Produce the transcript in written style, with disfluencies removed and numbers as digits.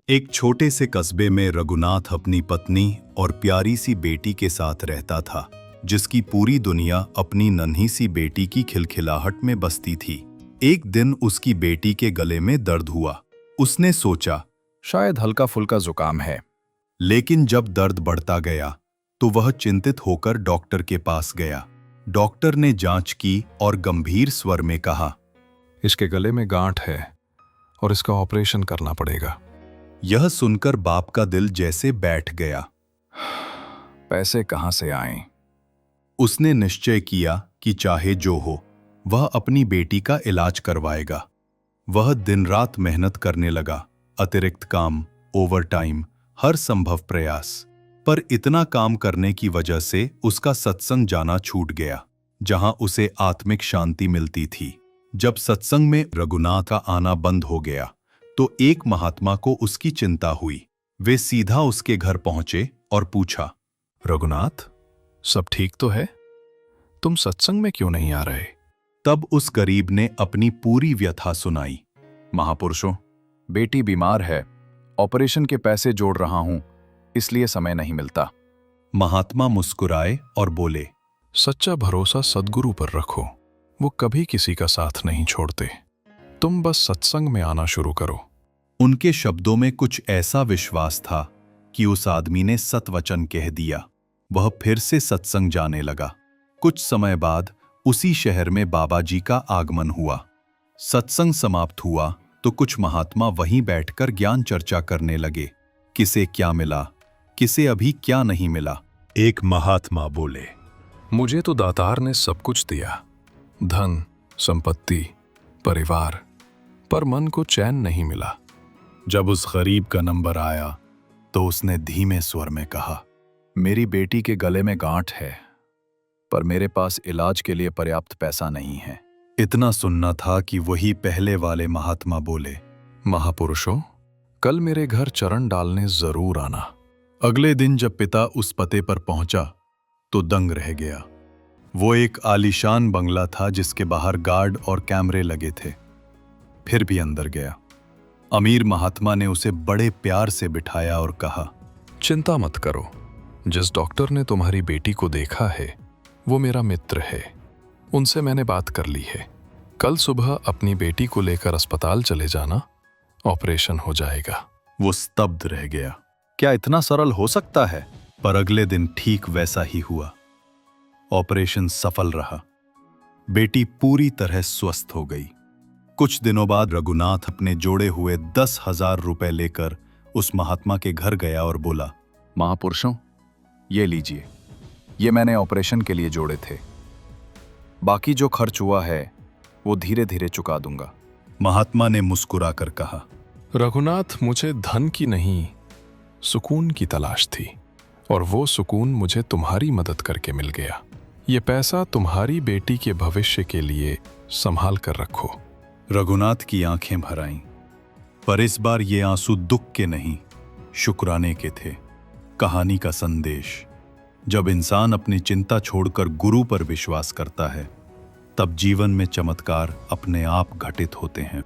एक छोटे से कस्बे में रघुनाथ अपनी पत्नी और प्यारी सी बेटी के साथ रहता था, जिसकी पूरी दुनिया अपनी नन्ही सी बेटी की खिलखिलाहट में बसती थी। एक दिन उसकी बेटी के गले में दर्द हुआ। उसने सोचा शायद हल्का फुल्का जुकाम है। लेकिन जब दर्द बढ़ता गया तो वह चिंतित होकर डॉक्टर के पास गया। डॉक्टर ने जांच की और गंभीर स्वर में कहा, इसके गले में गांठ है और इसका ऑपरेशन करना पड़ेगा। यह सुनकर बाप का दिल जैसे बैठ गया। पैसे कहाँ से आएं? उसने निश्चय किया कि चाहे जो हो, वह अपनी बेटी का इलाज करवाएगा। वह दिन रात मेहनत करने लगा, अतिरिक्त काम, ओवरटाइम, हर संभव प्रयास। पर इतना काम करने की वजह से उसका सत्संग जाना छूट गया, जहां उसे आत्मिक शांति मिलती थी। जब सत्संग में रघुनाथ का आना बंद हो गया तो एक महात्मा को उसकी चिंता हुई। वे सीधा उसके घर पहुंचे और पूछा, रघुनाथ, सब ठीक तो है? तुम सत्संग में क्यों नहीं आ रहे? तब उस गरीब ने अपनी पूरी व्यथा सुनाई। महापुरुषों, बेटी बीमार है, ऑपरेशन के पैसे जोड़ रहा हूं, इसलिए समय नहीं मिलता। महात्मा मुस्कुराए और बोले, सच्चा भरोसा सद्गुरु पर रखो, वो कभी किसी का साथ नहीं छोड़ते। तुम बस सत्संग में आना शुरू करो। उनके शब्दों में कुछ ऐसा विश्वास था कि उस आदमी ने सतवचन कह दिया। वह फिर से सत्संग जाने लगा। कुछ समय बाद उसी शहर में बाबा जी का आगमन हुआ। सत्संग समाप्त हुआ तो कुछ महात्मा वहीं बैठकर ज्ञान चर्चा करने लगे। किसे क्या मिला, किसे अभी क्या नहीं मिला। एक महात्मा बोले, मुझे तो दातार ने सब कुछ दिया, धन, संपत्ति, परिवार, पर मन को चैन नहीं मिला। जब उस गरीब का नंबर आया तो उसने धीमे स्वर में कहा, मेरी बेटी के गले में गांठ है, पर मेरे पास इलाज के लिए पर्याप्त पैसा नहीं है। इतना सुनना था कि वही पहले वाले महात्मा बोले, महापुरुषों, कल मेरे घर चरण डालने जरूर आना। अगले दिन जब पिता उस पते पर पहुंचा तो दंग रह गया। वो एक आलीशान बंगला था जिसके बाहर गार्ड और कैमरे लगे थे। फिर भी अंदर गया। अमीर महात्मा ने उसे बड़े प्यार से बिठाया और कहा, चिंता मत करो, जिस डॉक्टर ने तुम्हारी बेटी को देखा है वो मेरा मित्र है, उनसे मैंने बात कर ली है। कल सुबह अपनी बेटी को लेकर अस्पताल चले जाना, ऑपरेशन हो जाएगा। वो स्तब्ध रह गया। क्या इतना सरल हो सकता है? पर अगले दिन ठीक वैसा ही हुआ। ऑपरेशन सफल रहा। बेटी पूरी तरह स्वस्थ हो गई। कुछ दिनों बाद रघुनाथ अपने जोड़े हुए 10,000 रुपए लेकर उस महात्मा के घर गया और बोला, महापुरुषों, ये लीजिए, ये मैंने ऑपरेशन के लिए जोड़े थे। बाकी जो खर्च हुआ है वो धीरे धीरे चुका दूंगा। महात्मा ने मुस्कुराकर कहा, रघुनाथ, मुझे धन की नहीं, सुकून की तलाश थी, और वो सुकून मुझे तुम्हारी मदद करके मिल गया। ये पैसा तुम्हारी बेटी के भविष्य के लिए संभाल कर रखो। रघुनाथ की आंखें भर आईं, पर इस बार ये आंसू दुख के नहीं, शुक्राने के थे। कहानी का संदेश, जब इंसान अपनी चिंता छोड़कर गुरु पर विश्वास करता है, तब जीवन में चमत्कार अपने आप घटित होते हैं।